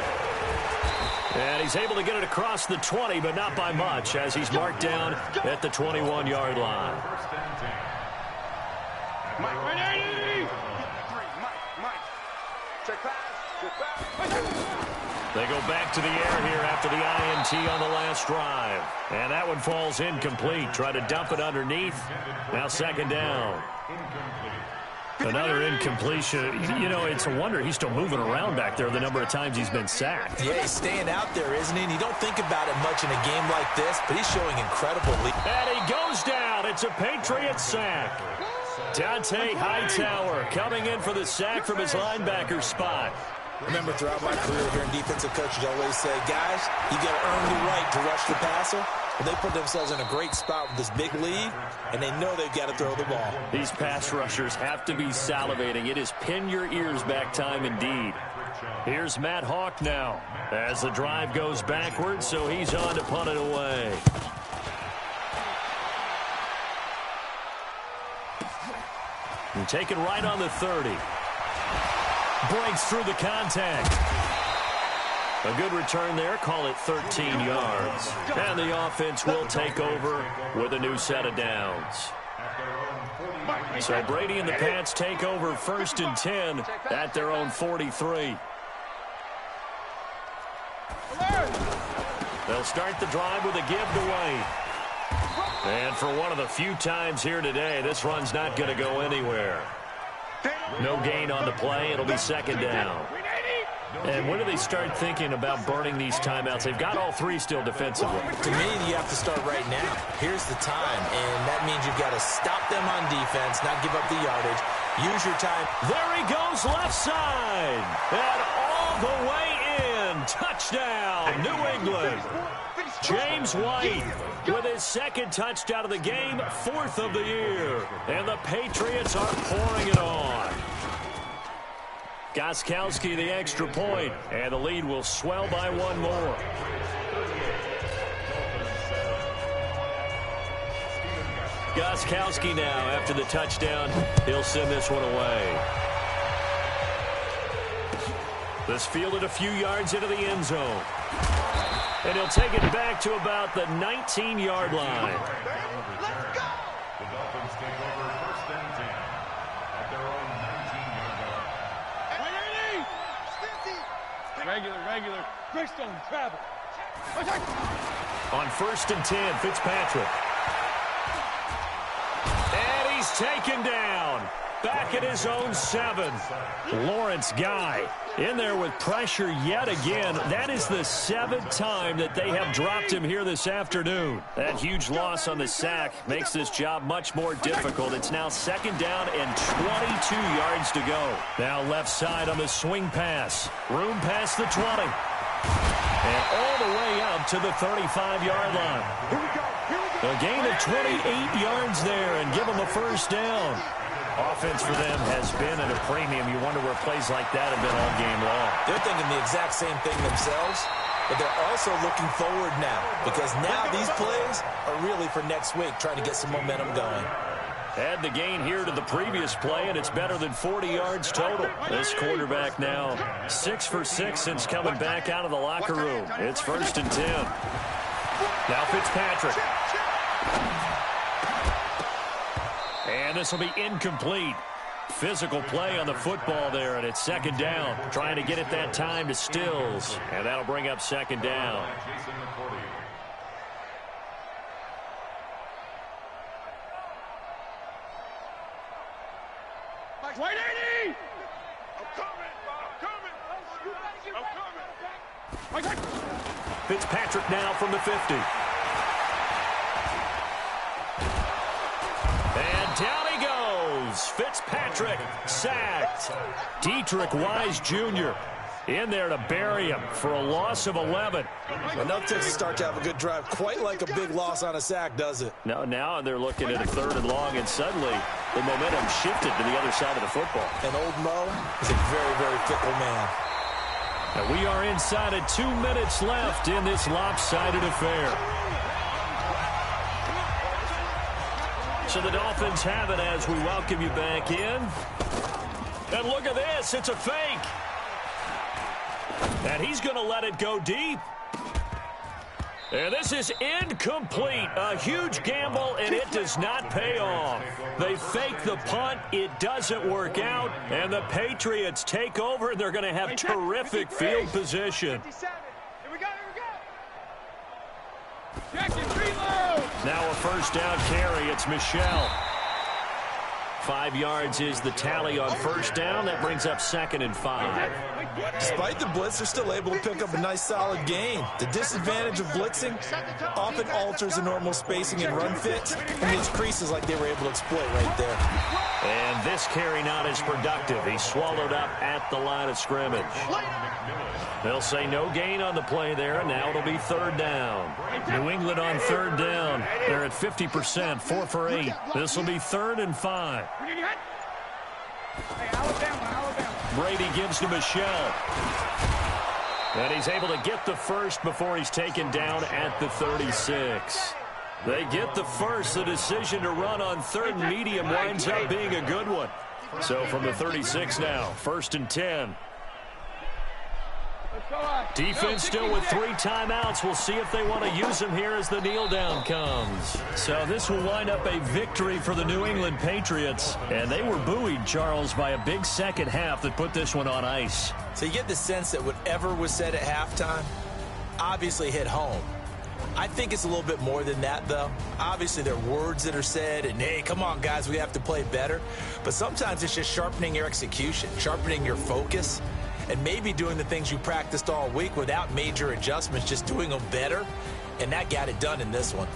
And he's able to get it across the 20, but not by much, as he's marked down at the 21-yard line. Mike, ready? Mike. Check pass. They go back to the air here after the INT on the last drive. And that one falls incomplete. Try to dump it underneath. Now second down. Another incompletion. You know, it's a wonder he's still moving around back there the number of times he's been sacked. Yeah, he's staying out there, isn't he? And you don't think about it much in a game like this, but he's showing incredible lead. And he goes down. It's a Patriot sack. Dante Hightower coming in for the sack from his linebacker spot. Remember, throughout my career here in defensive coaches always say, guys, you got to earn the right to rush the passer. But they put themselves in a great spot with this big lead, and they know they've got to throw the ball. These pass rushers have to be salivating. It is pin your ears back time indeed. Here's Matt Hawk now as the drive goes backwards, so he's on to punt it away. And taken right on the 30. Breaks through the contact. A good return there. Call it 13 yards. And the offense will take over with a new set of downs. So Brady and the Pats take over 1st and 10 at their own 43. They'll start the drive with a giveaway. And for one of the few times here today, this run's not going to go anywhere. No gain on the play. It'll be second down. And when do they start thinking about burning these timeouts? They've got all three still defensively. To me, you have to start right now. Here's the time, and that means you've got to stop them on defense, not give up the yardage. Use your time. There he goes, left side. And all the way in. Touchdown, New England. James White with his second touchdown of the game, 4th of the year. And the Patriots are pouring it on. Gostkowski the extra point, and the lead will swell by one more. Gostkowski now after the touchdown. He'll send this one away. This fielded a few yards into the end zone. And he'll take it back to about the 19-yard line. Let's go! The Dolphins take over 1st and 10 at their own 19-yard line. Regular. Greystone, travel. On 1st and 10, Fitzpatrick. And he's taken down. Back at his own 7. Lawrence Guy in there with pressure yet again. That is the 7th time that they have dropped him here this afternoon. That huge loss on the sack makes this job much more difficult. It's now second down and 22 yards to go. Now left side on the swing pass. Room past the 20. And all the way up to the 35-yard line. A gain of 28 yards there and give them a first down. Offense for them has been at a premium. You wonder where plays like that have been all game long. They're thinking the exact same thing themselves, but they're also looking forward now because now these plays are really for next week, trying to get some momentum going. Add the gain here to the previous play, and it's better than 40 yards total. This quarterback now 6 for 6 since coming back out of the locker room. It's 1st and 10. Now Fitzpatrick. And this will be incomplete. Physical play on the football there, and it's second down. Trying to get it that time to Stills. And that'll bring up second down. White 80! I'm coming! Fitzpatrick now from the 50. And down he goes. Fitzpatrick sacked. Dietrich Wise Jr. in there to bury him for a loss of 11. Enough to start to have a good drive. Quite like a big loss on a sack, does it? No, now they're looking at a 3rd and long, and suddenly the momentum shifted to the other side of the football. And old Mo is a very, very fickle man. And we are inside of 2 minutes left in this lopsided affair. So the Dolphins have it as we welcome you back in. And look at this. It's a fake. And he's going to let it go deep. And this is incomplete. A huge gamble, and it does not pay off. They fake the punt. It doesn't work out. And the Patriots take over. They're going to have terrific field position. Now a first down carry. It's Michelle. 5 yards is the tally on first down. That brings up 2nd and 5. Despite the blitz, they're still able to pick up a nice, solid gain. The disadvantage of blitzing often alters the normal spacing and run fit, and these creases like they were able to exploit right there. And this carry not as productive. He's swallowed up at the line of scrimmage. They'll say no gain on the play there, and now it'll be 3rd down. New England on 3rd down. They're at 50%, 4 for 8. This will be 3rd and 5. Brady gives to Michelle. And he's able to get the first before he's taken down at the 36. They get the first. The decision to run on 3rd and medium winds up being a good one. So from the 36 now, 1st and 10. Defense still with 3 timeouts. We'll see if they want to use them here as the kneel down comes. So this will wind up a victory for the New England Patriots. And they were buoyed, Charles, by a big second half that put this one on ice. So you get the sense that whatever was said at halftime obviously hit home. I think it's a little bit more than that, though. Obviously, there are words that are said, and, hey, come on, guys, we have to play better. But sometimes it's just sharpening your execution, sharpening your focus, and maybe doing the things you practiced all week without major adjustments, just doing them better. And that got it done in this one.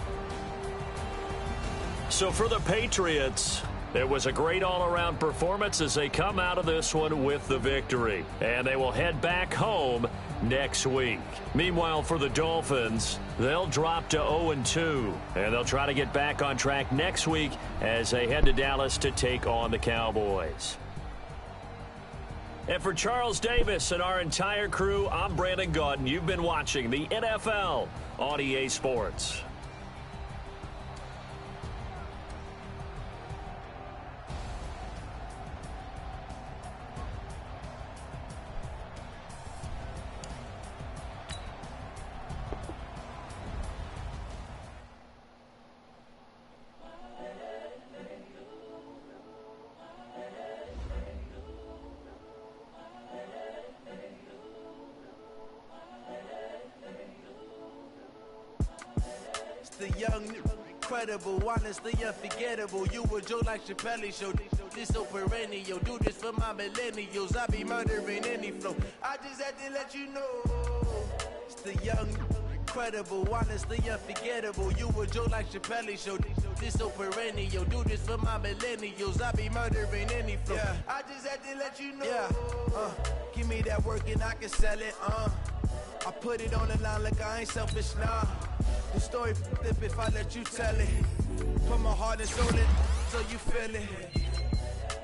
So for the Patriots, it was a great all-around performance as they come out of this one with the victory. And they will head back home next week. Meanwhile, for the Dolphins, they'll drop to 0-2. And they'll try to get back on track next week as they head to Dallas to take on the Cowboys. And for Charles Davis and our entire crew, I'm Brandon Gaudin. You've been watching the NFL on EA Sports. The young, incredible, honestly unforgettable. You a Joe like Chappelle show. This so perennial. Do this for my millennials. I be murdering any flow. I just had to let you know. It's the young, incredible, honestly unforgettable. You a Joe like Chappelle show. This so perennial. Do this for my millennials. I be murdering any flow. Yeah. I just had to let you know. Yeah. Give me that work and I can sell it. I put it on the line like I ain't selfish now. The story flip if I let you tell it. Put my heart and soul in so you feel it.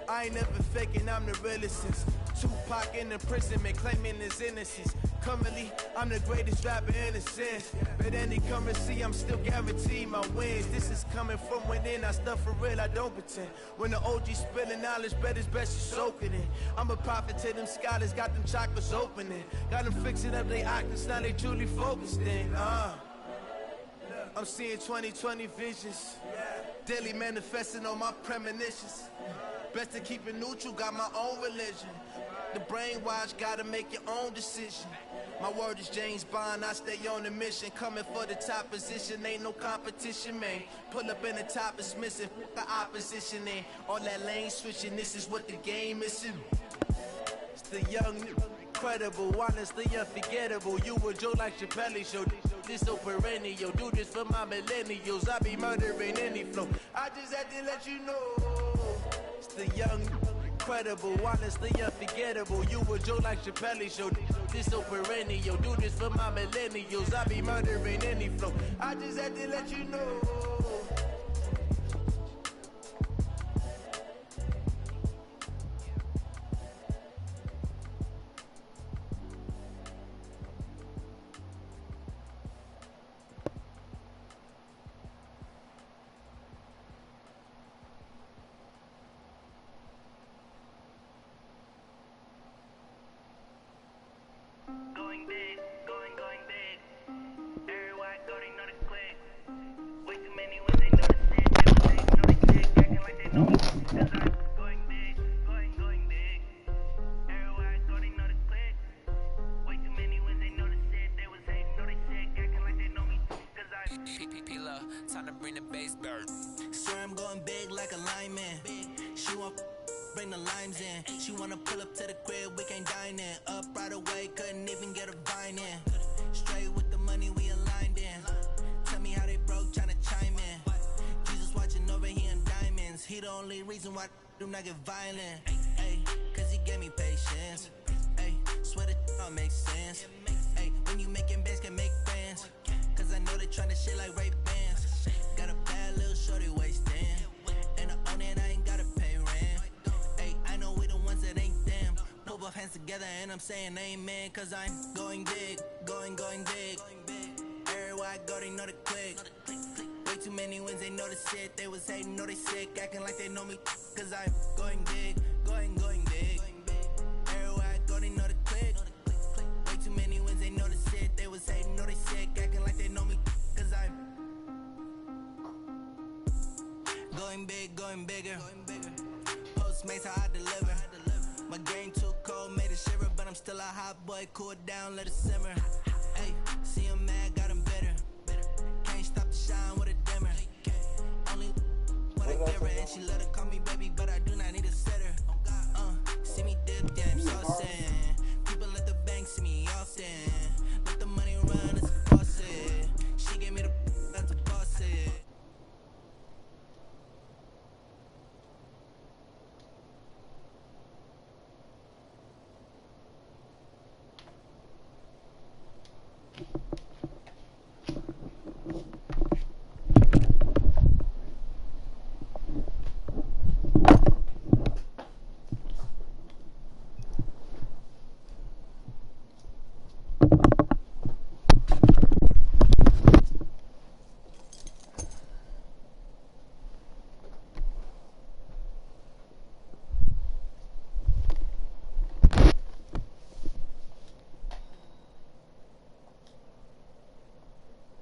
I ain't never faking, I'm the realest since Tupac in the prison, man, claiming his innocence. Currently, I'm the greatest rapper in a sense. But any currency, I'm still guaranteed my wins. This is coming from within, I stuff for real, I don't pretend. When the OG spilling knowledge, bet it's best you soak it in. I'm a prophet to them scholars, got them chakras opening. Got them fixing up they octaves, now they truly focused in. I'm seeing 2020 visions, daily manifesting on my premonitions. Best to keep it neutral, got my own religion. The brainwash, gotta make your own decision. My word is James Bond, I stay on the mission. Coming for the top position, ain't no competition, man. Pull up in the top, it's missing, the opposition, and all that lane switching, this is what the game is. It's the young, incredible, honestly unforgettable. You a Joe like Chappelle show. This so perennial. Do this for my millennials. I be murdering any flow. I just had to let you know. It's the young, incredible, honestly unforgettable. You a Joe like Chappelle show. This so perennial. Do this for my millennials. I be murdering any flow. I just had to let you know. Going big, going big. Everywhere I go, they know the click. Way too many when they know the diamond. She want bring the limes in. She wanna pull up to the crib, we can't dine in. Up right away, couldn't even get a vine in. Straight with the money, we aligned in. Tell me how they broke, tryna chime in. Jesus watching over here in diamonds. He the only reason why I do not get violent. Ay, cause he gave me patience. Ay, swear that all makes sense. Ay, when you making bands, can make friends. Cause I know they tryna shit like Ray-Bans. Got a bad little shorty wasting. And I own it, I ain't gotta pay rent. Ay, I know we the ones that ain't them. Pull both hands together and I'm saying amen. Cause I'm going big, going big. Everywhere I go, they know the click. Way too many wins, they know the shit. They was hating, know they sick, acting like they know me. Cause I'm going big, going big. Everywhere I go, they know the click. Way too many wins, they know the shit. They was hating, know they sick, acting like they know me. Cause I'm going big, going bigger. Postmates, how I deliver. My game too cold, made it shiver. But I'm still a hot boy, cool it down, let it simmer. Hey, see him mad, got him bitter. Can't stop the shine with a dimmer. Only what I give her, and she let her call me baby, but I do not need a sitter. See me dip, damn, so sad. People at the bank see me often.